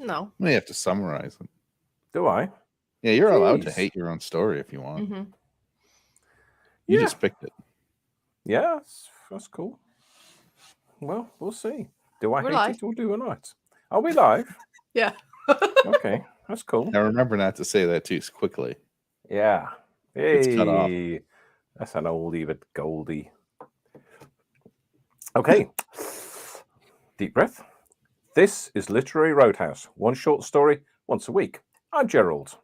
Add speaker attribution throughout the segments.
Speaker 1: No.
Speaker 2: You may have to summarize it.
Speaker 3: Do I?
Speaker 2: Yeah, you're allowed to
Speaker 3: Jeez.
Speaker 2: hate your own story if you want.
Speaker 1: Mm-hmm.
Speaker 2: You
Speaker 3: Yeah.
Speaker 2: just picked it.
Speaker 3: Yeah, that's cool. Well, we'll see. Do I
Speaker 1: We're
Speaker 3: hate
Speaker 1: live.
Speaker 3: it or do I not? Are we live?
Speaker 1: Yeah.
Speaker 3: Okay, that's cool.
Speaker 2: Now remember not to say that too quickly.
Speaker 3: Yeah.
Speaker 2: It's cut off.
Speaker 3: Hey, that's an oldie but goldie. Okay. Deep breath. This is Literary Roadhouse. One short story once a week. I'm Gerald.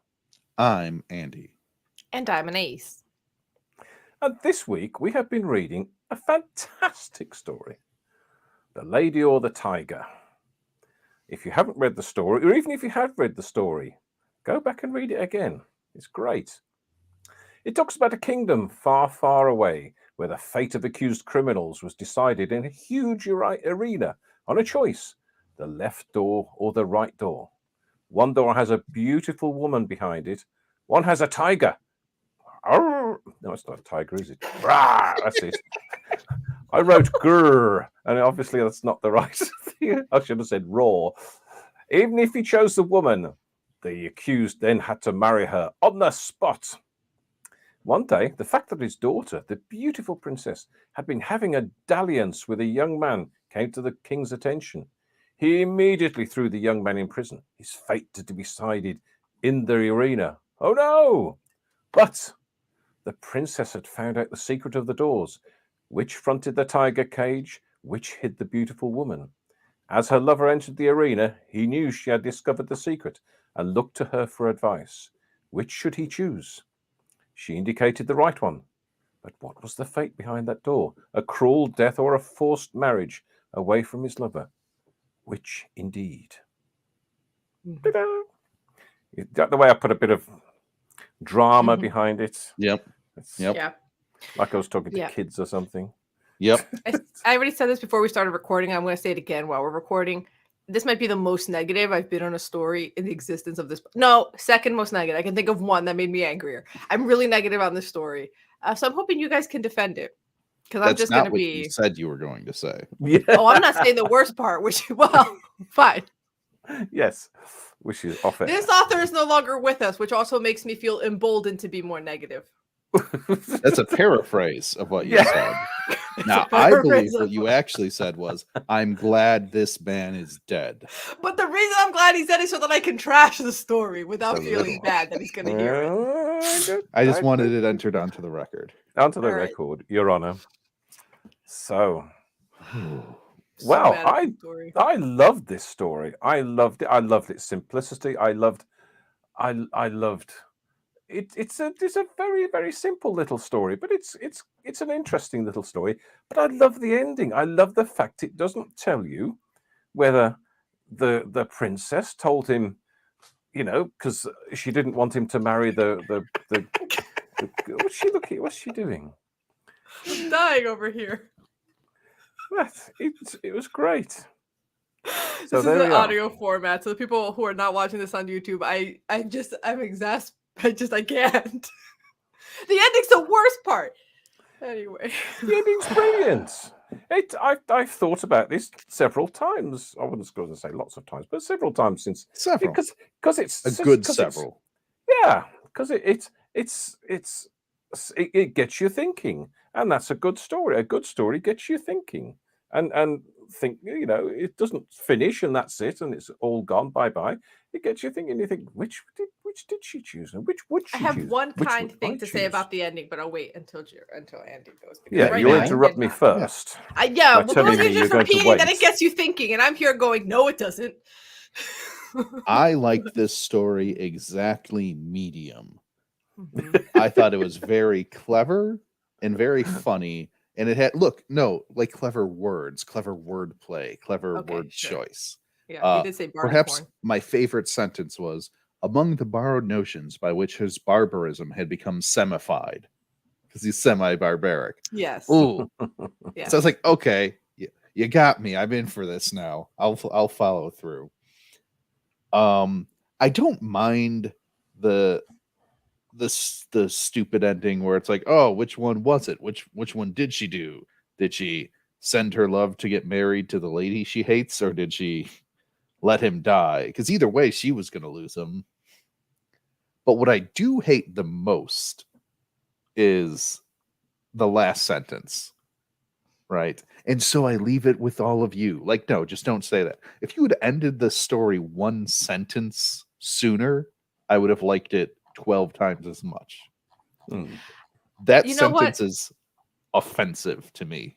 Speaker 2: I'm Andy.
Speaker 1: And I'm an ace.
Speaker 3: And this week we have been reading a fantastic story. The Lady or the Tiger. If you haven't read the story, or even if you have read the story, go back and read it again. It's great. It talks about a kingdom far, far away where the fate of accused criminals was decided in a huge arena on a choice, the left door or the right door. One door has a beautiful woman behind it. One has a tiger. Arr! No, it's not a tiger, is it? Rah! That's it. I wrote grrr, and obviously that's not the right thing. I should have said raw. Even if he chose the woman, the accused then had to marry her on the spot. One day, the fact that his daughter, the beautiful princess, had been having a dalliance with a young man came to the king's attention. He immediately threw the young man in prison, his fate to be decided in the arena. Oh no! But the princess had found out the secret of the doors, which fronted the tiger cage, which hid the beautiful woman. As her lover entered the arena, he knew she had discovered the secret and looked to her for advice. Which should he choose? She indicated the right one. But what was the fate behind that door? A cruel death or a forced marriage away from his lover? Which indeed? Ta-da! Is that the way I put a bit of drama behind it?
Speaker 2: Yep. Yep.
Speaker 1: Yeah.
Speaker 3: Like I was talking to
Speaker 1: Yeah.
Speaker 3: kids or something.
Speaker 2: Yep.
Speaker 1: I already said this before we started recording. I'm going to say it again while we're recording. This might be the most negative I've been on a story in the existence of this. No, second most negative. I can think of one that made me angrier. I'm really negative on this story. So I'm hoping you guys can defend it. Because I'm
Speaker 2: That's
Speaker 1: just
Speaker 2: not
Speaker 1: going to
Speaker 2: what
Speaker 1: be.
Speaker 2: you said you were going to say.
Speaker 3: Yeah.
Speaker 1: Oh, I'm not saying the worst part, which, well, fine.
Speaker 3: Yes. Which is off air.
Speaker 1: This author is no longer with us, which also makes me feel emboldened to be more negative.
Speaker 2: That's a paraphrase of what you
Speaker 3: Yeah.
Speaker 2: said. Now, I believe what you actually said was, I'm glad this man is dead.
Speaker 1: But the reason I'm glad he's dead is so that I can trash the story without
Speaker 3: So
Speaker 1: feeling
Speaker 3: little.
Speaker 1: bad that he's going to hear it.
Speaker 2: I just wanted it entered onto the record.
Speaker 3: Onto the
Speaker 1: All right.
Speaker 3: record, Your Honor. So,
Speaker 1: So
Speaker 3: wow,
Speaker 1: mad at the story.
Speaker 3: I loved this story. I loved it. I loved its simplicity. I loved it. It's a very, very simple little story, but it's an interesting little story. But I love the ending. I love the fact it doesn't tell you whether the princess told him, you know, because she didn't want him to marry the what's she looking? What's she doing?
Speaker 1: I'm dying over here.
Speaker 3: It was great.
Speaker 1: This
Speaker 3: So
Speaker 1: is
Speaker 3: there
Speaker 1: the
Speaker 3: we are.
Speaker 1: audio format. So the people who are not watching this on YouTube, I'm exasperated. I can't. The ending's the worst part. Anyway.
Speaker 3: The ending's brilliant. I've thought about this several times. I wasn't going to say lots of times, but several times since.
Speaker 2: Several.
Speaker 3: Because it's
Speaker 2: A good several.
Speaker 3: Yeah, because it gets you thinking, and that's a good story. A good story gets you thinking, and think, you know, it doesn't finish and that's it, and it's all gone, bye bye. It gets you thinking. You think, which did she choose, and which would she
Speaker 1: I have
Speaker 3: choose?
Speaker 1: one
Speaker 3: Which
Speaker 1: kind
Speaker 3: would
Speaker 1: thing
Speaker 3: I
Speaker 1: to say
Speaker 3: choose?
Speaker 1: about the ending, but I'll wait until Andy goes. because
Speaker 3: Yeah,
Speaker 1: right
Speaker 3: you
Speaker 1: now I
Speaker 3: interrupt me
Speaker 1: cannot.
Speaker 3: first.
Speaker 1: Yeah,
Speaker 3: by
Speaker 1: well,
Speaker 3: telling
Speaker 1: because
Speaker 3: me
Speaker 1: you're
Speaker 3: you're
Speaker 1: just
Speaker 3: going to
Speaker 1: repeating that
Speaker 3: wait.
Speaker 1: it gets you thinking, and I'm here going, no, it doesn't.
Speaker 2: I liked this story exactly medium.
Speaker 1: Mhm.
Speaker 2: I thought it was very clever and very funny. And it had, like clever words, clever wordplay, clever
Speaker 1: Okay,
Speaker 2: word
Speaker 1: sure.
Speaker 2: choice.
Speaker 1: Yeah, he did say barley
Speaker 2: Perhaps
Speaker 1: corn.
Speaker 2: my favorite sentence was, among the borrowed notions by which his barbarism had become semified, because he's semi-barbaric.
Speaker 1: Yes.
Speaker 2: Ooh.
Speaker 1: Yes.
Speaker 2: So I was like, okay, you got me. I'm in for this now. I'll follow through. I don't mind the stupid ending where it's like, oh, which one was it? Which one did she do? Did she send her love to get married to the lady she hates, or did she let him die, because either way she was going to lose him. But what I do hate the most is the last sentence, right? And so I leave it with all of you. Like, no, just don't say that. If you had ended the story one sentence sooner, I would have liked it 12 times as much. That
Speaker 1: You know
Speaker 2: sentence
Speaker 1: what?
Speaker 2: is offensive to me.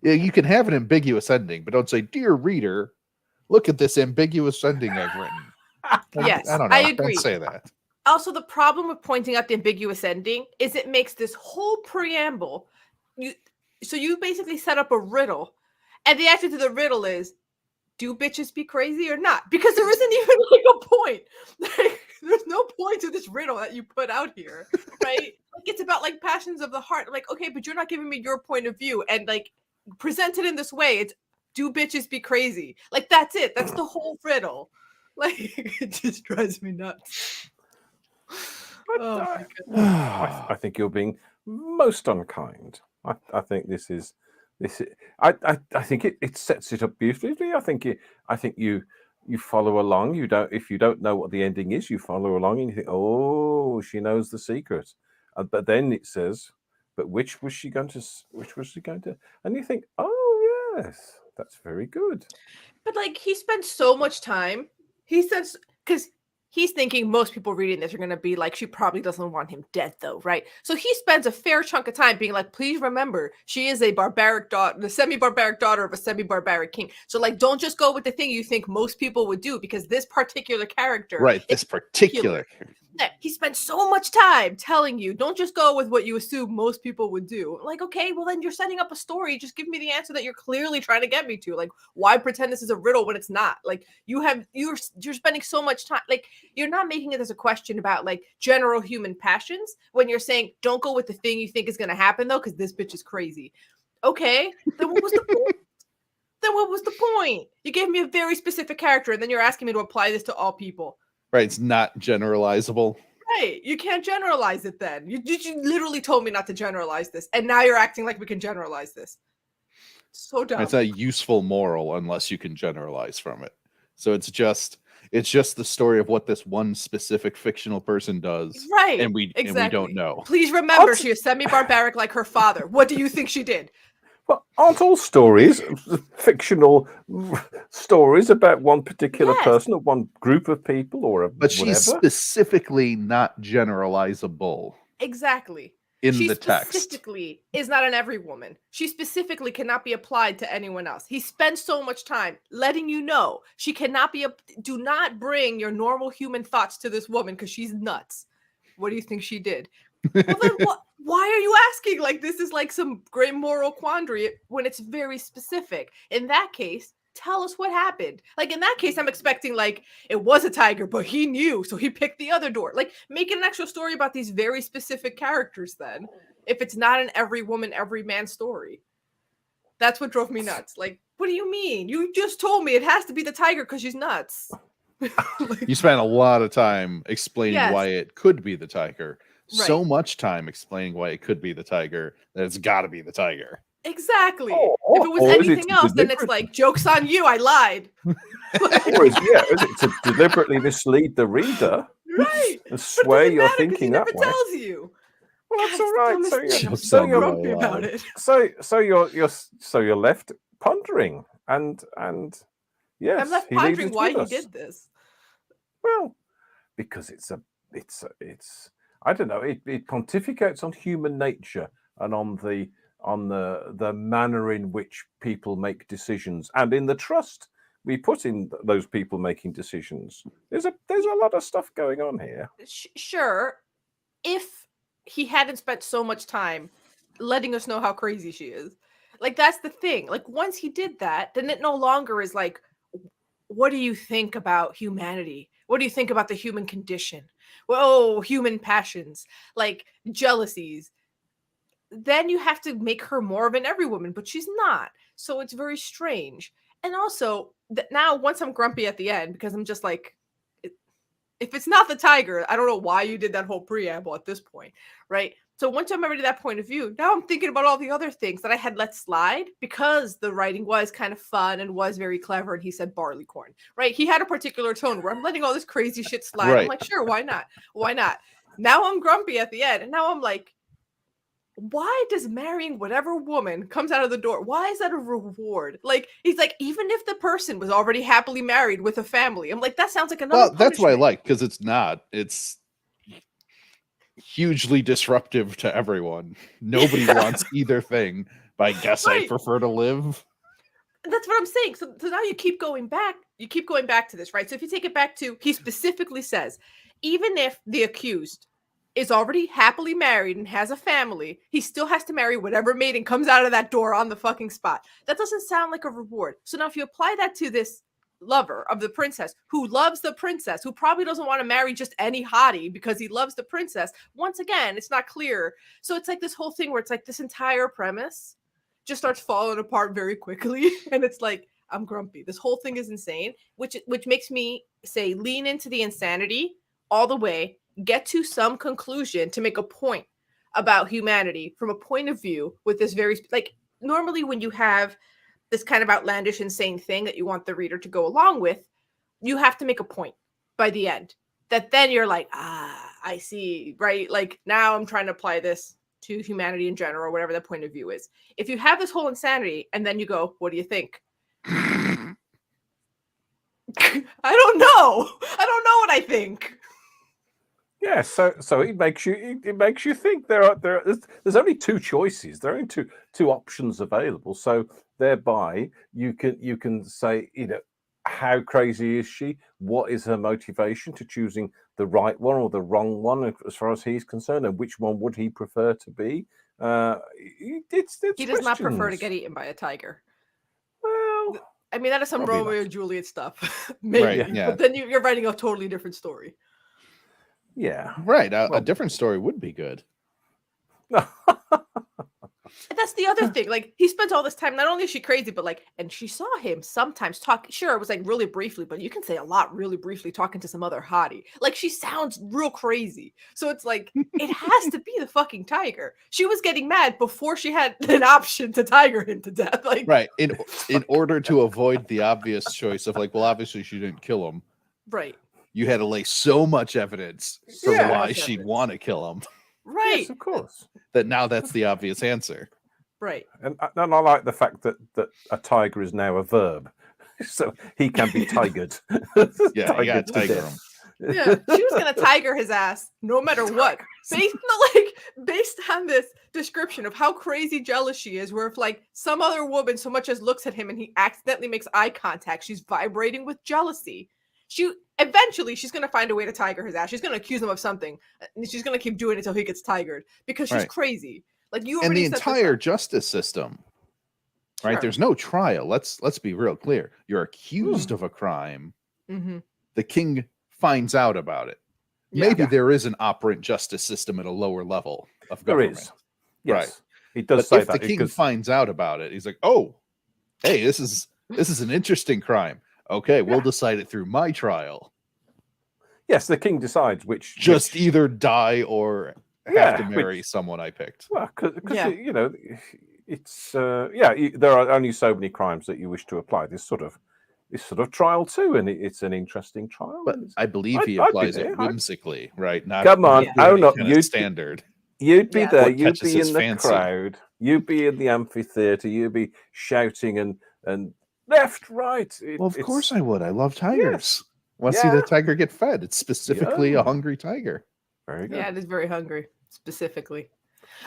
Speaker 2: Yeah, you can have an ambiguous ending, but don't say, "Dear reader, look at this ambiguous ending I've written."
Speaker 1: Yes,
Speaker 2: I don't know.
Speaker 1: I agree.
Speaker 2: Don't say that.
Speaker 1: Also, the problem with pointing out the ambiguous ending is it makes this whole preamble. So you basically set up a riddle, and the answer to the riddle is, do bitches be crazy or not? Because there isn't even like a point. Like, there's no point to this riddle that you put out here, right? Like, it's about like passions of the heart. Like, okay, but you're not giving me your point of view, and like presented in this way, it's do bitches be crazy? Like, that's it. That's the whole riddle. Like, it just drives me nuts. Oh my goodness.
Speaker 3: I think you're being most unkind. I think this is. I think it sets it up beautifully. I think you follow along. If you don't know what the ending is, you follow along and you think, oh, she knows the secret. But then it says, but which was she going to? And you think, oh yes, that's very good.
Speaker 1: But like, he spent so much time. He says, because he's thinking most people reading this are going to be like, she probably doesn't want him dead though, right? So he spends a fair chunk of time being like, please remember, she is a barbaric daughter, the semi-barbaric daughter of a semi-barbaric king. So like, don't just go with the thing you think most people would do, because this particular character,
Speaker 2: right? This particular.
Speaker 1: He spent so much time telling you, don't just go with what you assume most people would do. Like, okay, well then you're setting up a story. Just give me the answer that you're clearly trying to get me to. Like, why pretend this is a riddle when it's not? Like, you're spending so much time. Like, you're not making it as a question about like general human passions when you're saying, don't go with the thing you think is going to happen though, because this bitch is crazy. Okay, then what was the point? Then what was the point? You gave me a very specific character, and then you're asking me to apply this to all people.
Speaker 2: Right, it's not generalizable.
Speaker 1: Right, you can't generalize it then. You literally told me not to generalize this, and now you're acting like we can generalize this. So dumb.
Speaker 2: It's not a useful moral unless you can generalize from it. So it's just the story of what this one specific fictional person does.
Speaker 1: Right,
Speaker 2: and we don't know.
Speaker 1: Please remember, she is semi-barbaric like her father. What do you think she did?
Speaker 3: Well, aren't all stories fictional stories about one particular person or one group of people or
Speaker 2: but
Speaker 3: whatever?
Speaker 2: She's specifically not generalizable.
Speaker 1: Exactly.
Speaker 2: In the text.
Speaker 1: She specifically is not an every woman. She specifically cannot be applied to anyone else. He spends so much time letting you know she cannot be do not bring your normal human thoughts to this woman because she's nuts. What do you think she did? Well, then why are you asking like this is like some great moral quandary when it's very specific? In that case, tell us what happened. Like in that case, I'm expecting like it was a tiger, but he knew, so he picked the other door. Like make it an actual story about these very specific characters then, if it's not an every woman, every man story. That's what drove me nuts. Like, what do you mean? You just told me it has to be the tiger because she's nuts.
Speaker 2: Like, you spent a lot of time explaining why it could be the tiger. Right. So much time explaining why it could be the tiger that it's got to be the tiger.
Speaker 1: Exactly. If it was anything else, then it's like, joke's on you, I lied.
Speaker 3: Or is it to deliberately mislead the reader?
Speaker 1: Right.
Speaker 3: And sway your thinking that way.
Speaker 1: Tells you.
Speaker 3: Well, that's all right. So you're
Speaker 1: about it.
Speaker 3: So you're left pondering and yes,
Speaker 1: I'm left pondering why he did this.
Speaker 3: Well, because it's I don't know. It pontificates on human nature and on the manner in which people make decisions and in the trust we put in those people making decisions. There's a lot of stuff going on here.
Speaker 1: Sure, if he hadn't spent so much time letting us know how crazy she is, like that's the thing. Like once he did that, then it no longer is like, what do you think about humanity? What do you think about the human condition? Well, human passions, like jealousies. Then you have to make her more of an every woman, but she's not. So it's very strange. And also, now once I'm grumpy at the end, because I'm just like, if it's not the tiger, I don't know why you did that whole preamble at this point, right? So once I'm already that point of view, now I'm thinking about all the other things that I had let slide because the writing was kind of fun and was very clever. And he said barleycorn, right? He had a particular tone where I'm letting all this crazy shit slide. I'm
Speaker 2: Right.
Speaker 1: like, sure, why not? Why not? Now I'm grumpy at the end. And now I'm like, why does marrying whatever woman comes out of the door, why is that a reward? Like, he's like, even if the person was already happily married with a family, I'm like, that sounds like another
Speaker 2: Well, that's what I
Speaker 1: punishment.
Speaker 2: like, because it's not. It's hugely disruptive to everyone. Nobody wants either thing, but I guess I
Speaker 1: Right.
Speaker 2: prefer to live.
Speaker 1: That's what I'm saying. So now you keep going back. You keep going back to this, right? So if you take it back to, he specifically says, even if the accused is already happily married and has a family, he still has to marry whatever maiden comes out of that door on the fucking spot. That doesn't sound like a reward. So now if you apply that to this lover of the princess who loves the princess, who probably doesn't want to marry just any hottie because he loves the princess, once again, it's not clear. So it's like this whole thing where it's like this entire premise just starts falling apart very quickly. And it's like, I'm grumpy. This whole thing is insane, which makes me say lean into the insanity all the way, get to some conclusion to make a point about humanity from a point of view with this very, like, normally when you have this kind of outlandish, insane thing that you want the reader to go along with, you have to make a point by the end that then you're like, I see, right? Like, now I'm trying to apply this to humanity in general, or whatever the point of view is. If you have this whole insanity and then you go, what do you think? I don't know. I don't know what I think.
Speaker 3: Yeah, so it makes you think. There's only two choices. There are only two options available. So thereby you can say, how crazy is she? What is her motivation to choosing the right one or the wrong one, as far as he's concerned, and which one would he prefer to be? It's
Speaker 1: He does not prefer to
Speaker 3: questions.
Speaker 1: get eaten by a tiger.
Speaker 3: Well,
Speaker 1: I mean, that is some
Speaker 3: probably
Speaker 1: Romeo
Speaker 3: not.
Speaker 1: and Juliet stuff, maybe.
Speaker 2: Right, yeah.
Speaker 1: But then you're writing a totally different story.
Speaker 3: Yeah.
Speaker 2: Right. A
Speaker 3: Well-
Speaker 2: different story would be good.
Speaker 1: And that's the other thing. Like, he spent all this time, not only is she crazy, but like, and she saw him sometimes talk. Sure, it was like really briefly, but you can say a lot really briefly talking to some other hottie. Like, she sounds real crazy. So it's like, it has to be the fucking tiger. She was getting mad before she had an option to tiger him to death. Like,
Speaker 2: Right. In order to avoid the obvious choice of like, well, obviously she didn't kill him.
Speaker 1: right.
Speaker 2: You had to lay so much evidence for
Speaker 3: Yeah.
Speaker 2: why
Speaker 1: Much
Speaker 2: she'd
Speaker 1: evidence.
Speaker 2: want to kill him
Speaker 1: Right.
Speaker 3: Yes, of course.
Speaker 2: that now that's the obvious answer.
Speaker 1: Right.
Speaker 3: And I like the fact that a tiger is now a verb, so he can be tigered.
Speaker 2: Yeah, you
Speaker 3: Tigered
Speaker 2: got
Speaker 3: to
Speaker 2: tiger
Speaker 3: death.
Speaker 2: him.
Speaker 1: Yeah, she was gonna tiger his ass no matter what. Based on this description of how crazy jealous she is, where if like some other woman so much as looks at him and he accidentally makes eye contact, she's vibrating with jealousy. Eventually she's gonna find a way to tiger his ass. She's gonna accuse him of something, and she's gonna keep doing it until he gets tigered because she's
Speaker 2: Right.
Speaker 1: crazy. Like, you
Speaker 2: And the
Speaker 1: already set this
Speaker 2: entire
Speaker 1: up.
Speaker 2: justice system, right?
Speaker 1: Sure.
Speaker 2: There's no trial. Let's be real clear. You're accused of a crime.
Speaker 1: Mm-hmm.
Speaker 2: The king finds out about it.
Speaker 1: Yeah.
Speaker 2: Maybe
Speaker 3: Yeah.
Speaker 2: there is an operant justice system at a lower level of
Speaker 3: There
Speaker 2: government.
Speaker 3: is. Yes.
Speaker 2: Right.
Speaker 3: He does
Speaker 2: But
Speaker 3: say
Speaker 2: if the
Speaker 3: that
Speaker 2: king
Speaker 3: because
Speaker 2: finds out about it, he's like, "Oh, hey, this is an interesting crime. Okay, we'll decide it through my trial.
Speaker 3: yes, the king decides which
Speaker 2: Just
Speaker 3: which,
Speaker 2: either die or have
Speaker 3: Yeah,
Speaker 2: to marry
Speaker 3: which-
Speaker 2: someone I picked."
Speaker 3: well, because
Speaker 1: Yeah.
Speaker 3: it's there are only so many crimes that you wish to apply this sort of trial to, and it's an interesting trial.
Speaker 2: But
Speaker 3: and it's-
Speaker 2: I believe
Speaker 3: I'd-
Speaker 2: he
Speaker 3: I'd be
Speaker 2: applies
Speaker 3: there.
Speaker 2: it whimsically, right? Not
Speaker 3: Come on,
Speaker 1: Yeah.
Speaker 3: own up.
Speaker 2: kind of
Speaker 3: You'd
Speaker 2: standard.
Speaker 3: You'd be
Speaker 1: Yeah.
Speaker 3: there.
Speaker 2: What
Speaker 3: You'd
Speaker 2: catches
Speaker 3: be
Speaker 2: his
Speaker 3: in the
Speaker 2: fancy.
Speaker 3: crowd. You'd be in the amphitheater. You'd be shouting and left, right.
Speaker 2: Well, of course I would. I love tigers. Want to see
Speaker 3: Yeah.
Speaker 2: the tiger get fed? It's specifically
Speaker 3: Yeah.
Speaker 2: a hungry tiger.
Speaker 3: Very good.
Speaker 1: Yeah, it is very hungry, specifically.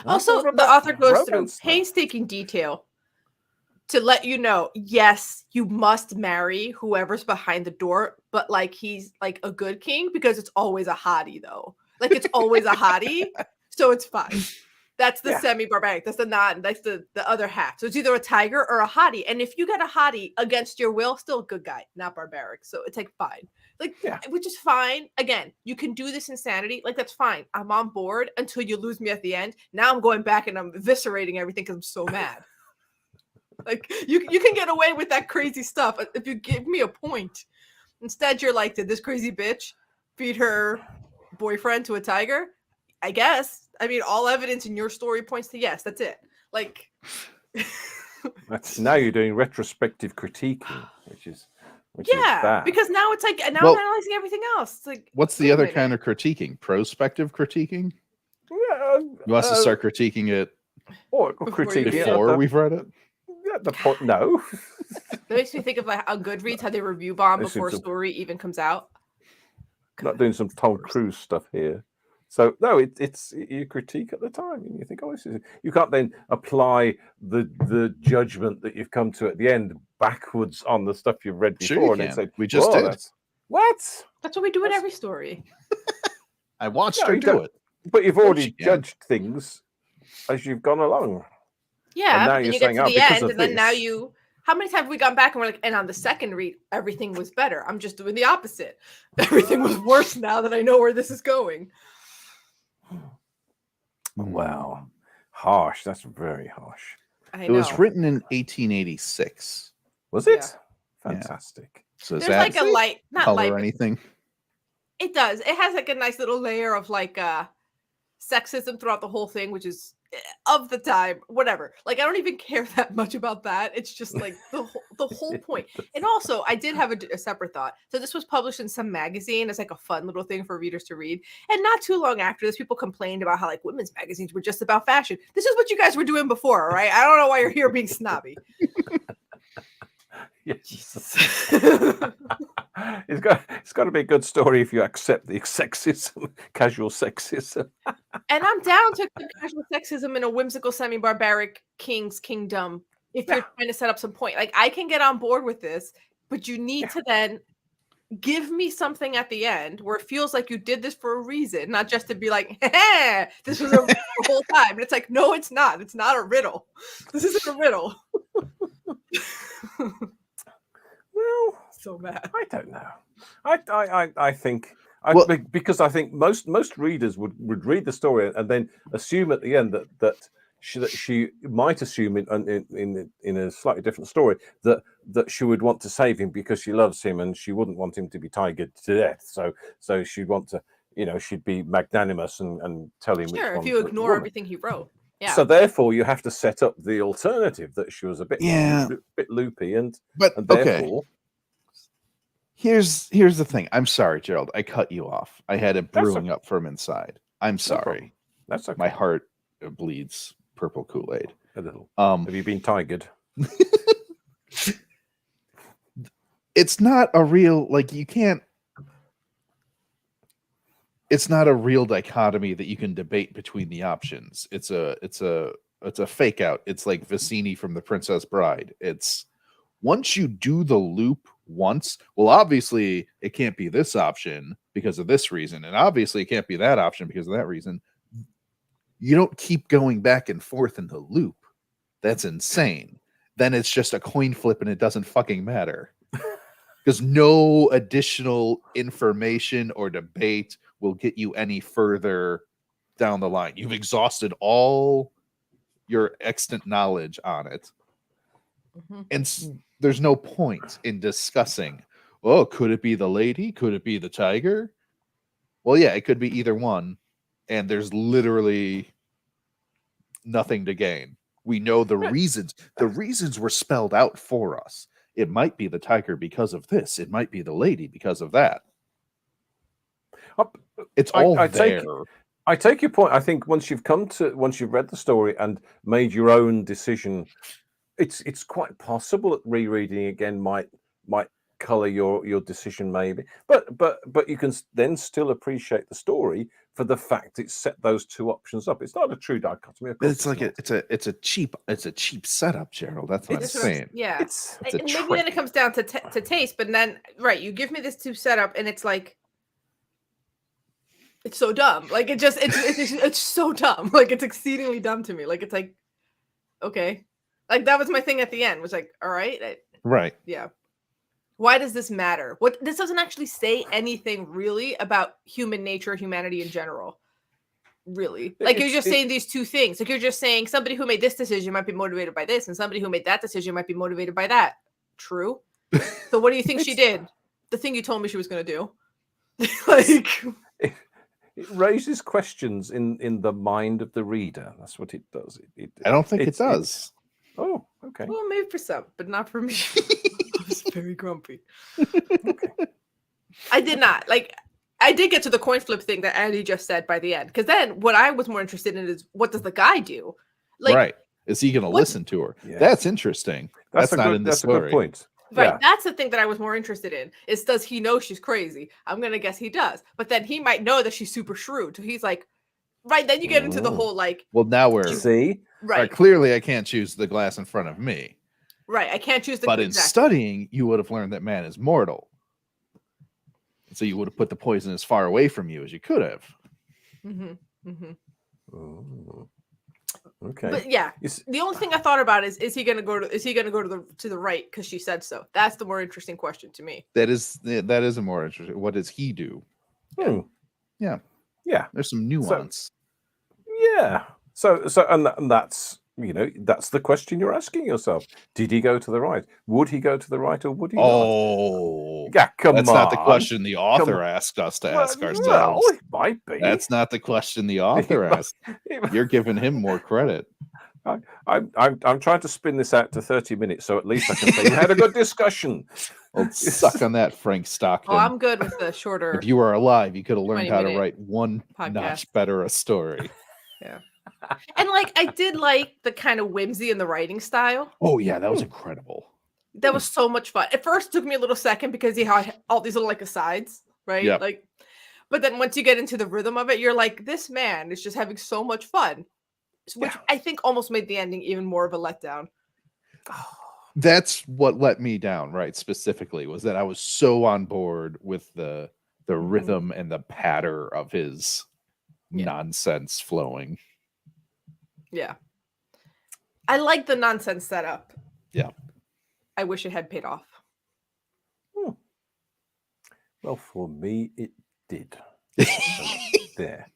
Speaker 3: Now,
Speaker 1: Also,
Speaker 3: what
Speaker 1: the
Speaker 3: about
Speaker 1: author goes through
Speaker 3: romance now?
Speaker 1: painstaking detail to let you know, yes, you must marry whoever's behind the door, but like, he's like a good king because it's always a hottie, though. Like, it's always a hottie, so it's fine. That's the
Speaker 3: Yeah.
Speaker 1: semi-barbaric. That's the not. That's the other half. So it's either a tiger or a hottie. And if you get a hottie against your will, still a good guy, not barbaric. So it's like fine, like
Speaker 3: Yeah.
Speaker 1: which is fine. Again, you can do this insanity. Like, that's fine. I'm on board until you lose me at the end. Now I'm going back and I'm eviscerating everything because I'm so mad. Like, you can get away with that crazy stuff if you give me a point. Instead, you're like, did this crazy bitch feed her boyfriend to a tiger? I guess I mean, all evidence in your story points to yes. That's it. Like,
Speaker 3: Now you're doing retrospective critiquing, which is
Speaker 1: yeah,
Speaker 3: bad.
Speaker 1: because now it's like, now
Speaker 2: Well,
Speaker 1: I'm analyzing everything else. It's like,
Speaker 2: what's
Speaker 1: wait
Speaker 2: the
Speaker 1: a
Speaker 2: other
Speaker 1: minute.
Speaker 2: kind of critiquing? Prospective critiquing?
Speaker 3: Yeah,
Speaker 2: You want us to start critiquing it
Speaker 3: or
Speaker 1: Before
Speaker 3: critiquing
Speaker 1: you
Speaker 3: it
Speaker 2: before we've read it?
Speaker 3: at the point. No,
Speaker 1: That makes me think of like on Goodreads how they review bomb
Speaker 3: This is
Speaker 1: before a
Speaker 3: some-
Speaker 1: story even comes out.
Speaker 3: not doing some Tom Cruise stuff here. So no, it's you critique at the time, and you think, oh, this is. You can't then apply the judgment that you've come to at the end backwards on the stuff you've read before,
Speaker 2: Sure you
Speaker 3: and then
Speaker 2: can.
Speaker 3: say,
Speaker 2: We just
Speaker 3: "Whoa,
Speaker 2: did.
Speaker 3: that's what."
Speaker 1: That's what we do in
Speaker 3: That's-
Speaker 1: every story.
Speaker 2: I watched
Speaker 3: No,
Speaker 2: her
Speaker 3: you
Speaker 2: do
Speaker 3: don't.
Speaker 2: it.
Speaker 3: But you've
Speaker 2: course
Speaker 3: already
Speaker 2: you can.
Speaker 3: judged things as you've gone along.
Speaker 1: Yeah,
Speaker 3: now
Speaker 1: but then
Speaker 3: you're
Speaker 1: you get
Speaker 3: saying,
Speaker 1: to
Speaker 3: "Oh,
Speaker 1: the
Speaker 3: because
Speaker 1: end,
Speaker 3: of
Speaker 1: and then now
Speaker 3: this."
Speaker 1: you. How many times have we gone back and we're like, and on the second read, everything was better. I'm just doing the opposite. Everything was worse now that I know where this is going.
Speaker 3: Wow, harsh. That's very harsh.
Speaker 1: I
Speaker 2: It
Speaker 1: know.
Speaker 2: was written in 1886.
Speaker 3: Was it?
Speaker 1: Yeah.
Speaker 3: Fantastic.
Speaker 2: So is
Speaker 1: There's
Speaker 2: that
Speaker 1: like a light, not
Speaker 2: color
Speaker 1: light,
Speaker 2: or
Speaker 1: but
Speaker 2: anything?
Speaker 1: it does. It has like a nice little layer of like sexism throughout the whole thing, which is of the time, whatever. Like I don't even care that much about that. It's just like the whole point. And also, I did have a separate thought. So this was published in some magazine as like a fun little thing for readers to read. And not too long after this, people complained about how like women's magazines were just about fashion. This is what you guys were doing before, all right? I don't know why you're here being snobby.
Speaker 3: Yes. It's got to be a good story if you accept the sexism, casual sexism.
Speaker 1: And I'm down to casual sexism in a whimsical, semi-barbaric king's kingdom if you're trying to set up some point. Like I can get on board with this, but you need to then give me something at the end where it feels like you did this for a reason, not just to be like, hey, this was a whole time. And it's like, no, it's not. It's not a riddle. This isn't a riddle.
Speaker 3: Well,
Speaker 1: So mad.
Speaker 3: I don't know. I think
Speaker 2: Well-
Speaker 3: because I think most readers would read the story and then assume at the end that she might assume in a slightly different story that she would want to save him because she loves him and she wouldn't want him to be tigered to death. So she'd want to, she'd be magnanimous and tell him.
Speaker 1: Sure,
Speaker 3: which
Speaker 1: if you
Speaker 3: one's the
Speaker 1: ignore
Speaker 3: woman.
Speaker 1: everything he wrote. Yeah.
Speaker 3: So therefore, you have to set up the alternative that she was a bit loopy and
Speaker 2: Okay.
Speaker 3: therefore.
Speaker 2: Here's the thing. I'm sorry, Gerald. I cut you off. I had it
Speaker 3: That's
Speaker 2: brewing up from inside. I'm sorry.
Speaker 3: problem. That's okay.
Speaker 2: My heart bleeds purple Kool-Aid.
Speaker 3: A little.
Speaker 2: Um,
Speaker 3: Have you been tigered?
Speaker 2: it's not a real you can't. It's not a real dichotomy that you can debate between the options. It's a fake out. It's like Vicini from The Princess Bride. It's once you do the loop once, well, obviously it can't be this option because of this reason, and obviously it can't be that option because of that reason. You don't keep going back and forth in the loop. That's insane. Then it's just a coin flip and it doesn't fucking matter. Because no additional information or debate will get you any further down the line. You've exhausted all your extant knowledge on it.
Speaker 1: Mm-hmm.
Speaker 2: And there's no point in discussing, oh, could it be the lady? Could it be the tiger? Well, yeah, it could be either one. And there's literally nothing to gain. We know the reasons. The reasons were spelled out for us. It might be the tiger because of this. It might be the lady because of that. It's all there.
Speaker 3: I take your point. I think once you've read the story and made your own decision, it's quite possible that rereading again might color your decision maybe. But you can then still appreciate the story for the fact it set those two options up. It's not a true dichotomy. Of course
Speaker 2: It's like it's a cheap setup, Gerald. That's what I'm saying.
Speaker 1: Yeah,
Speaker 2: it's a
Speaker 1: and maybe then it comes down to taste. But then, right, you give me this two setup, and it's like it's so dumb. Like it's so dumb. Like it's exceedingly dumb to me. Like it's like okay, like that was my thing at the end. Was like all right,
Speaker 2: right,
Speaker 1: yeah. Why does this matter? What this doesn't actually say anything really about human nature, humanity in general. Really, like you're just saying these two things. Like you're just saying somebody who made this decision might be motivated by this, and somebody who made that decision might be motivated by that. True. So what do you think she did? The thing you told me she was going to do. Like
Speaker 3: It raises questions in the mind of the reader. That's what it does.
Speaker 2: I don't think it does.
Speaker 3: Oh, okay.
Speaker 1: Well, maybe for some, but not for me. I was very grumpy.
Speaker 3: Okay.
Speaker 1: I did not like. I did get to the coin flip thing that Andy just said by the end, because then what I was more interested in is what does the guy do? Like,
Speaker 2: right? Is he going to
Speaker 1: what-
Speaker 2: listen to her?
Speaker 3: Yes.
Speaker 2: That's interesting. That's not in the story.
Speaker 3: A good point.
Speaker 1: right?
Speaker 3: Yeah.
Speaker 1: That's the thing that I was more interested in. Is does he know she's crazy? I'm gonna guess he does, but then he might know that she's super shrewd. So he's like, right. Then you get into the
Speaker 3: Ooh.
Speaker 1: whole like,
Speaker 2: Well, now we're
Speaker 3: See,
Speaker 1: right,
Speaker 2: clearly I can't choose the glass in front of me.
Speaker 1: right. I can't choose the.
Speaker 2: But in
Speaker 1: exactly.
Speaker 2: studying, you would have learned that man is mortal. So you would have put the poison as far away from you as you could have.
Speaker 1: Mm-hmm, mm-hmm.
Speaker 3: Ooh. Okay.
Speaker 1: But yeah, the only thing I thought about is he gonna go to the right because she said so? That's the more interesting question to me.
Speaker 2: That is a more interesting. What does he do?
Speaker 3: Hmm.
Speaker 2: Yeah.
Speaker 3: Yeah.
Speaker 2: There's some nuance.
Speaker 3: Yeah. So and that's that's the question you're asking yourself. Did he go to the right? Would he go to the right or would he not?
Speaker 2: Oh,
Speaker 3: Yeah, come
Speaker 2: that's
Speaker 3: on.
Speaker 2: not the question the author
Speaker 3: on.
Speaker 2: asked us to
Speaker 3: Well,
Speaker 2: ask ourselves.
Speaker 3: Well, it might be.
Speaker 2: That's not the question the author asked. You're giving him more credit.
Speaker 3: I'm trying to spin this out to 30 minutes, so at least I can say we had a good discussion.
Speaker 2: Well, suck on that, Frank Stockton.
Speaker 1: Oh, I'm good with the shorter.
Speaker 2: If you were alive, you could have learned how to
Speaker 1: 20-minute
Speaker 2: write one
Speaker 1: podcast.
Speaker 2: notch better a story.
Speaker 1: Yeah. And like I did like the kind of whimsy in the writing style.
Speaker 2: Oh yeah, that was incredible.
Speaker 1: That was so much fun. At first, it took me a little second because he had all these little like asides, right?
Speaker 2: Yep.
Speaker 1: Like, but then once you get into the rhythm of it, you're like, this man is just having so much fun, which I think almost made the ending even more of a letdown.
Speaker 2: That's what let me down, right? Specifically, was that I was so on board with the rhythm and the patter of his nonsense flowing.
Speaker 1: Yeah. I like the nonsense setup.
Speaker 2: Yeah.
Speaker 1: I wish it had paid off.
Speaker 3: Well, for me, it did. There.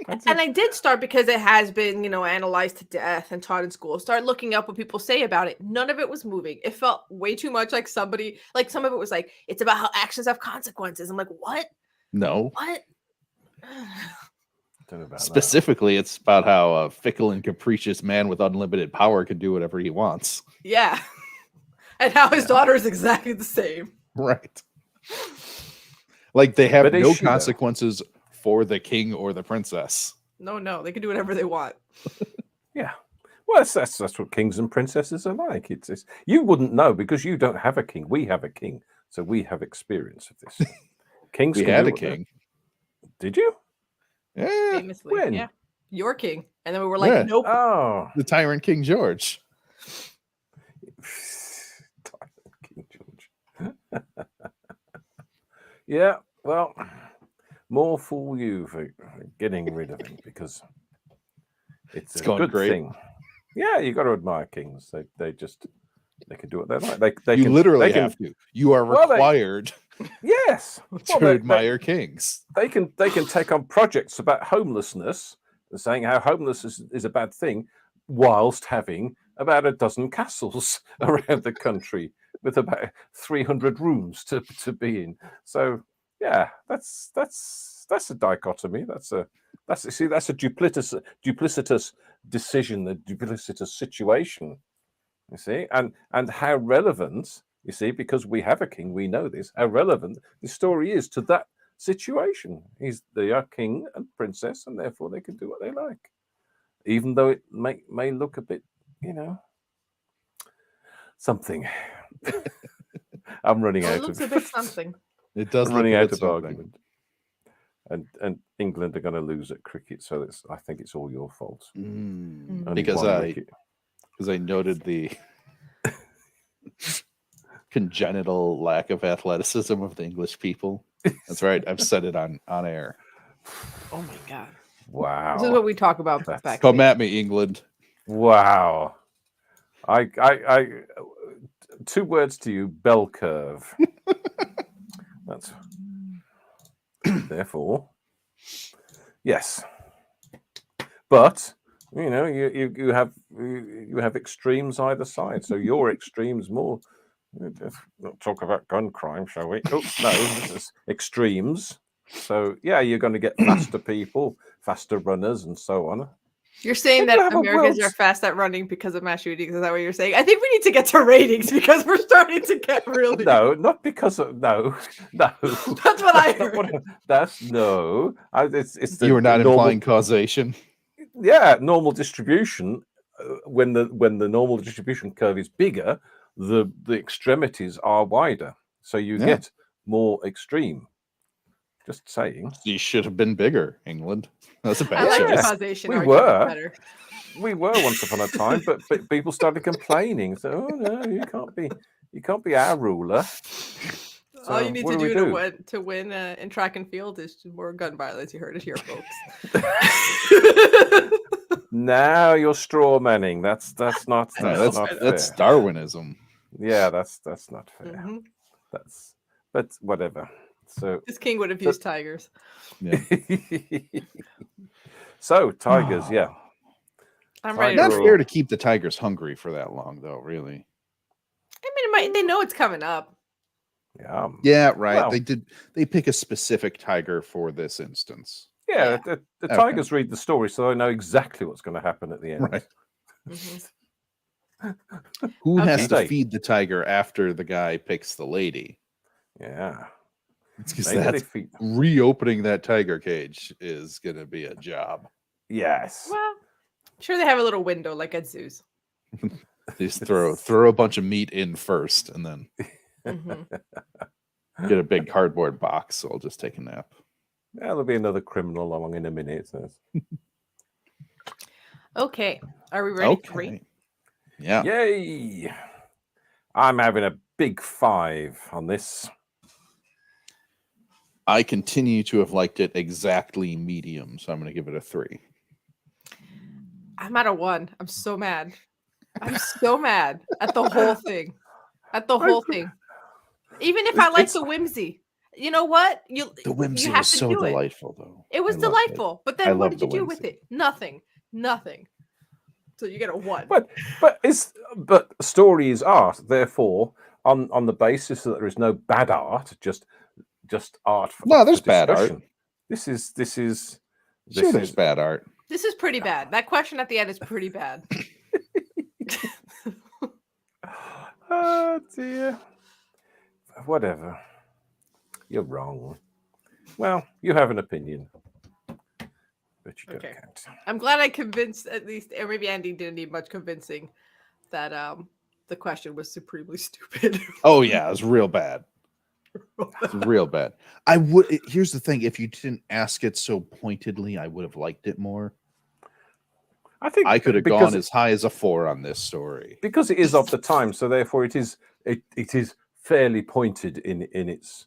Speaker 1: And I did start because it has been, analyzed to death and taught in school. Start looking up what people say about it. None of it was moving. It felt way too much like somebody, like some of it was like, it's about how actions have consequences. I'm like, what?
Speaker 2: No.
Speaker 1: What?
Speaker 3: Don't know about
Speaker 2: Specifically, it's about how a fickle and capricious man with unlimited power can do whatever he wants.
Speaker 1: Yeah. And how his daughter is exactly the same.
Speaker 2: Right. Like they have
Speaker 3: But is
Speaker 2: no
Speaker 3: she, though?
Speaker 2: consequences for the king or the princess.
Speaker 1: No, they can do whatever they want.
Speaker 3: Yeah. Well, that's what kings and princesses are like. It's you wouldn't know because you don't have a king. We have a king, so we have experience of this. Kings.
Speaker 2: We
Speaker 3: can
Speaker 2: had
Speaker 3: do
Speaker 2: a
Speaker 3: what they-
Speaker 2: king.
Speaker 3: Did you?
Speaker 2: Yeah,
Speaker 1: Famously.
Speaker 3: when?
Speaker 1: Yeah. Your king. And then we were like,
Speaker 2: Yeah.
Speaker 1: nope.
Speaker 3: Oh,
Speaker 2: the tyrant King George.
Speaker 3: King George. Yeah. Well, more fool you for getting rid of him because it's a
Speaker 2: going
Speaker 3: good
Speaker 2: great.
Speaker 3: thing. Yeah, you got to admire kings. They can do what they like. They
Speaker 2: You
Speaker 3: can,
Speaker 2: literally
Speaker 3: they can,
Speaker 2: have to. You are
Speaker 3: Well, they-
Speaker 2: required
Speaker 3: Yes.
Speaker 2: to
Speaker 3: Well,
Speaker 2: admire kings.
Speaker 3: they can take on projects about homelessness, saying how homelessness is a bad thing, whilst having about a dozen castles around the country with about 300 rooms to be in. So yeah, that's a dichotomy. That's a duplicitous decision, a duplicitous situation. You see, and how relevant, you see, because we have a king, we know this, how relevant the story is to that situation. They are king and princess, and therefore they can do what they like, even though it may look a bit, something. I'm running
Speaker 1: Well, it
Speaker 3: out
Speaker 1: looks
Speaker 3: of
Speaker 1: a bit something.
Speaker 2: It does
Speaker 3: I'm
Speaker 2: look
Speaker 3: running
Speaker 2: a
Speaker 3: out
Speaker 2: bit
Speaker 3: of
Speaker 2: something.
Speaker 3: argument. And England are going to lose at cricket, so I think it's all your fault.
Speaker 2: Mm,
Speaker 3: Only
Speaker 2: because
Speaker 3: one wicket.
Speaker 2: I noted the congenital lack of athleticism of the English people. That's right. I've said it on air.
Speaker 1: Oh my God.
Speaker 3: Wow.
Speaker 1: This is what we talk about
Speaker 3: That's-
Speaker 1: back.
Speaker 2: Come at me, England.
Speaker 3: Wow. I two words to you, bell curve. That's therefore. Yes. But you have extremes either side. So your extremes more. Let's not talk about gun crime, shall we? Oh no, this is extremes. So yeah, you're going to get faster people, faster runners, and so on.
Speaker 1: You're saying
Speaker 3: Then you
Speaker 1: that
Speaker 3: have a
Speaker 1: Americans are
Speaker 3: world's-
Speaker 1: fast at running because of mass shootings. Is that what you're saying? I think we need to get to ratings because we're starting to get really.
Speaker 3: No, not because of no.
Speaker 1: That's what I
Speaker 3: That's not
Speaker 1: heard.
Speaker 3: that's no. It's the
Speaker 2: You were not
Speaker 3: normal,
Speaker 2: implying causation.
Speaker 3: yeah, normal distribution. When the normal distribution curve is bigger, the extremities are wider, so you
Speaker 2: Yeah.
Speaker 3: get more extreme. Just saying.
Speaker 2: You should have been bigger, England. That's a
Speaker 1: I
Speaker 2: bad
Speaker 1: like the
Speaker 2: choice.
Speaker 1: causation
Speaker 3: We
Speaker 1: argument
Speaker 3: were.
Speaker 1: better.
Speaker 3: We were once upon a time, but people started complaining. So, oh no, you can't be our ruler.
Speaker 1: All you
Speaker 3: So
Speaker 1: need
Speaker 3: what
Speaker 1: to
Speaker 3: do we
Speaker 1: do to win in track and field is more gun violence. You heard it here, folks.
Speaker 3: Now you're straw manning. That's not
Speaker 2: No,
Speaker 3: not
Speaker 2: that's
Speaker 3: fair.
Speaker 2: Darwinism.
Speaker 3: Yeah, that's not fair.
Speaker 1: Mhm.
Speaker 3: But whatever. So
Speaker 1: This king would have used tigers.
Speaker 2: Yeah.
Speaker 3: so tigers, yeah.
Speaker 1: I'm ready.
Speaker 2: Not
Speaker 1: To
Speaker 2: fair to keep the tigers hungry for that long, though. Really.
Speaker 1: I mean, they know it's coming up.
Speaker 3: Yeah.
Speaker 2: Yeah, right.
Speaker 3: Well-
Speaker 2: They pick a specific tiger for this instance.
Speaker 3: Yeah,
Speaker 1: Yeah.
Speaker 3: the
Speaker 2: Okay.
Speaker 3: tigers read the story, so they know exactly what's going to happen at the end.
Speaker 2: Right.
Speaker 1: Mhm.
Speaker 2: Who has
Speaker 1: Okay.
Speaker 2: to feed the tiger after the guy picks the lady?
Speaker 3: Yeah.
Speaker 2: It's because
Speaker 3: Maybe they
Speaker 2: that's
Speaker 3: feed.
Speaker 2: reopening that tiger cage is going to be a job.
Speaker 3: Yes.
Speaker 1: Well, I'm sure they have a little window like at zoos.
Speaker 2: They just throw a bunch of meat in first, and then
Speaker 1: Mhm.
Speaker 2: get a big cardboard box. So I'll just take a nap.
Speaker 3: Yeah, there'll be another criminal along in a minute. So.
Speaker 1: Okay, are we ready to rate?
Speaker 2: Yeah.
Speaker 3: Yay! I'm having a big 5 on this.
Speaker 2: I continue to have liked it exactly medium, so I'm going to give it a 3.
Speaker 1: I'm at a 1. I'm so mad. I'm so mad at the whole thing. At the whole thing. Even if I like the whimsy. You know what?
Speaker 2: The whimsy
Speaker 1: you have
Speaker 2: was
Speaker 1: to
Speaker 2: so
Speaker 1: do it.
Speaker 2: delightful, though.
Speaker 1: It was
Speaker 2: I loved
Speaker 1: delightful. But
Speaker 2: I
Speaker 1: then what
Speaker 2: love
Speaker 1: did you
Speaker 2: the
Speaker 1: do with
Speaker 2: whimsy.
Speaker 1: it? Nothing. Nothing. So you get a 1.
Speaker 3: But story is art. Therefore, on the basis that there is no bad art, just art.
Speaker 2: No, there's
Speaker 3: for
Speaker 2: bad art.
Speaker 3: discussion. This is.
Speaker 2: Sure, there's bad art.
Speaker 1: This is pretty bad. That question at the end is pretty bad.
Speaker 3: Oh dear. Whatever. You're wrong. Well, you have an opinion, but you don't
Speaker 1: Okay.
Speaker 3: count.
Speaker 1: I'm glad I convinced at least, or maybe Andy didn't need much convincing that the question was supremely stupid.
Speaker 2: Oh yeah, it was real bad. It's real bad. Here's the thing: if you didn't ask it so pointedly, I would have liked it more.
Speaker 3: I think
Speaker 2: I could have
Speaker 3: because
Speaker 2: gone as high as a 4 on this story.
Speaker 3: because it is of the time, so therefore it is fairly pointed in its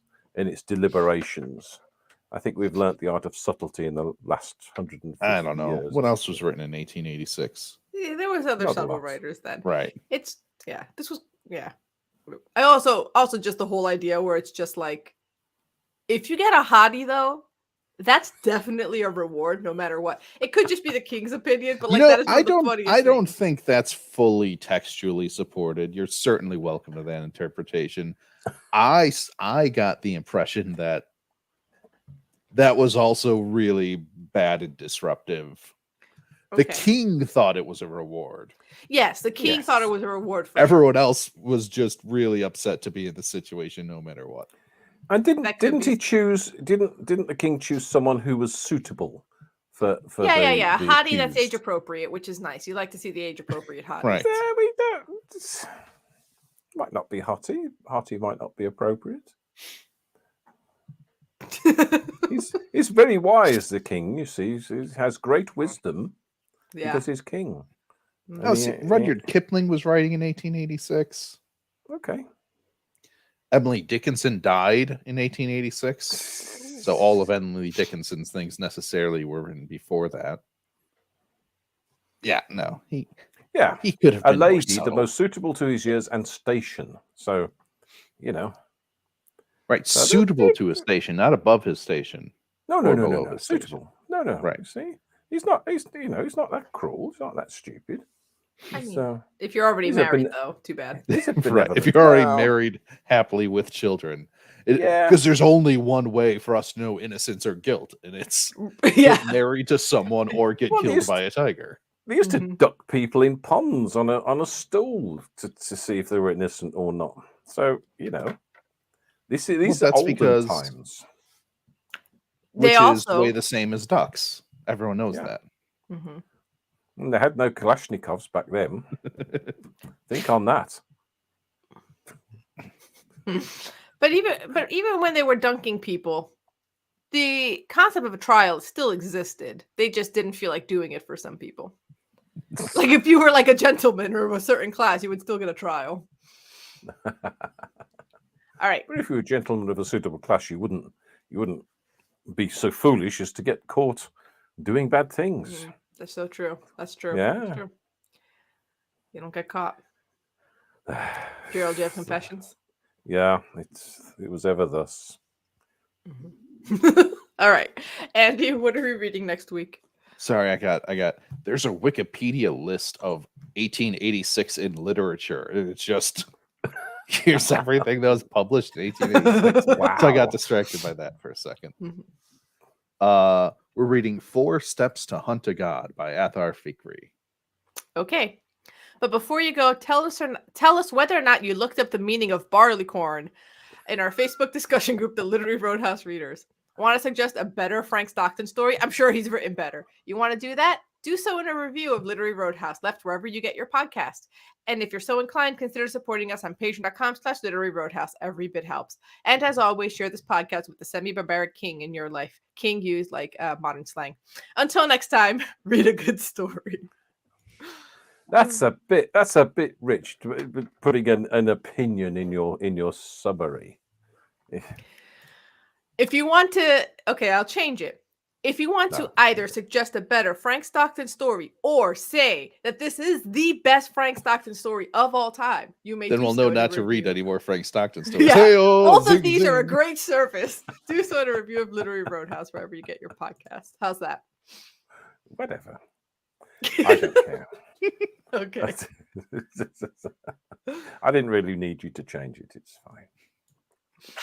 Speaker 3: deliberations. I think we've learnt the art of subtlety in the last 150
Speaker 2: I don't know
Speaker 3: years.
Speaker 2: what else was written in 1886.
Speaker 1: Yeah, there was other
Speaker 3: Not a
Speaker 1: subtle
Speaker 3: lot.
Speaker 1: writers then.
Speaker 2: Right.
Speaker 1: This was I also just the whole idea where it's just like, if you get a hottie though, that's definitely a reward no matter what. It could just be the king's opinion, but like that is one of the funniest
Speaker 2: I don't
Speaker 1: things.
Speaker 2: think that's fully textually supported. You're certainly welcome to that interpretation. I got the impression that was also really bad and disruptive. The
Speaker 1: Okay.
Speaker 2: king thought it was a reward.
Speaker 1: Yes, the king thought it
Speaker 3: Yes.
Speaker 1: was a reward for him.
Speaker 2: Everyone else was just really upset to be in the situation no matter what.
Speaker 3: And
Speaker 1: That could
Speaker 3: didn't
Speaker 1: be-
Speaker 3: he choose? Didn't the king choose someone who was suitable for
Speaker 1: Yeah.
Speaker 3: the
Speaker 1: Hottie that's age
Speaker 3: accused?
Speaker 1: appropriate, which is nice. You like to see the age appropriate hottie.
Speaker 2: Right.
Speaker 3: Yeah, we don't. Might not be Hottie. Hottie might not be appropriate. He's very wise, the king. You see, he has great wisdom
Speaker 1: Yeah.
Speaker 3: because he's king.
Speaker 2: Oh, see, Rudyard Kipling was writing in 1886.
Speaker 3: Okay.
Speaker 2: Emily Dickinson died in 1886. So all of Emily Dickinson's things necessarily were written before that. Yeah, no. He could have
Speaker 3: A
Speaker 2: been more
Speaker 3: lady, the
Speaker 2: subtle.
Speaker 3: most suitable to his years and station. So,
Speaker 2: Right,
Speaker 3: So
Speaker 2: suitable to his station, not above his station.
Speaker 3: no,
Speaker 2: Or below his station.
Speaker 3: suitable. No.
Speaker 2: Right.
Speaker 3: See, he's not. He's not that cruel. He's not that stupid.
Speaker 1: I mean,
Speaker 3: So
Speaker 1: if you're already
Speaker 3: he's a
Speaker 1: married,
Speaker 3: ben-
Speaker 1: though, too bad.
Speaker 3: he's a
Speaker 2: Right. If
Speaker 3: benevolent-
Speaker 2: you're already
Speaker 3: well,
Speaker 2: married happily with children,
Speaker 3: Yeah.
Speaker 2: because there's only one way for us to know innocence or guilt, and it's
Speaker 1: Yeah.
Speaker 2: get married to someone or get
Speaker 3: Well,
Speaker 2: killed by a tiger.
Speaker 3: They used to
Speaker 1: Mhm.
Speaker 3: duck people in ponds on a stool to see if they were innocent or not. So these are
Speaker 2: that's
Speaker 3: olden
Speaker 2: because-
Speaker 3: times.
Speaker 1: They
Speaker 2: Which is the way
Speaker 1: also.
Speaker 2: the same as ducks. Everyone knows
Speaker 3: Yeah.
Speaker 2: that.
Speaker 1: Mhm.
Speaker 3: And they had no Kalashnikovs back then. Think on that.
Speaker 1: But even when they were dunking people, the concept of a trial still existed. They just didn't feel like doing it for some people. Like if you were like a gentleman or of a certain class, you would still get a trial. All right.
Speaker 3: But if you were a gentleman of a suitable class, you wouldn't be so foolish as to get caught doing bad things.
Speaker 1: That's so true. That's true.
Speaker 3: Yeah.
Speaker 1: That's true. You don't get caught. Gerald, do you have confessions?
Speaker 3: Yeah, it was ever thus.
Speaker 1: All right. Andy, what are we reading next week?
Speaker 2: Sorry, I got. There's a Wikipedia list of 1886 in literature. And it's just here's everything that was published in 1886.
Speaker 3: Wow.
Speaker 2: So I got distracted by that for a second.
Speaker 1: Mhm.
Speaker 2: We're reading 4 Steps to Hunt a God by Athar Fikri.
Speaker 1: Okay. But before you go, tell us whether or not you looked up the meaning of barleycorn in our Facebook discussion group, the Literary Roadhouse Readers. I want to suggest a better Frank Stockton story. I'm sure he's written better. You want to do that? Do so in a review of Literary Roadhouse, left wherever you get your podcast. And if you're so inclined, consider supporting us on patreon.com/Literary Roadhouse. Every bit helps. And as always, share this podcast with the semi-barbaric king in your life. King used like modern slang. Until next time, read a good story.
Speaker 3: That's a bit rich, putting an opinion in your summary.
Speaker 1: If you want to, okay, I'll change it. If you want to
Speaker 3: No.
Speaker 1: either suggest a better Frank Stockton story or say that this is the best Frank Stockton story of all time, you may
Speaker 2: Then
Speaker 1: do
Speaker 2: we'll
Speaker 1: so
Speaker 2: know
Speaker 1: in a
Speaker 2: not to read
Speaker 1: review.
Speaker 2: any more Frank Stockton stories.
Speaker 1: Yeah,
Speaker 2: Hey-oh,
Speaker 1: both of
Speaker 2: zing,
Speaker 1: these are a
Speaker 2: zing.
Speaker 1: great service. Do so in a review of Literary Roadhouse wherever you get your podcast. How's that?
Speaker 3: Whatever. I don't care.
Speaker 1: Okay.
Speaker 3: I didn't really need you to change it. It's fine.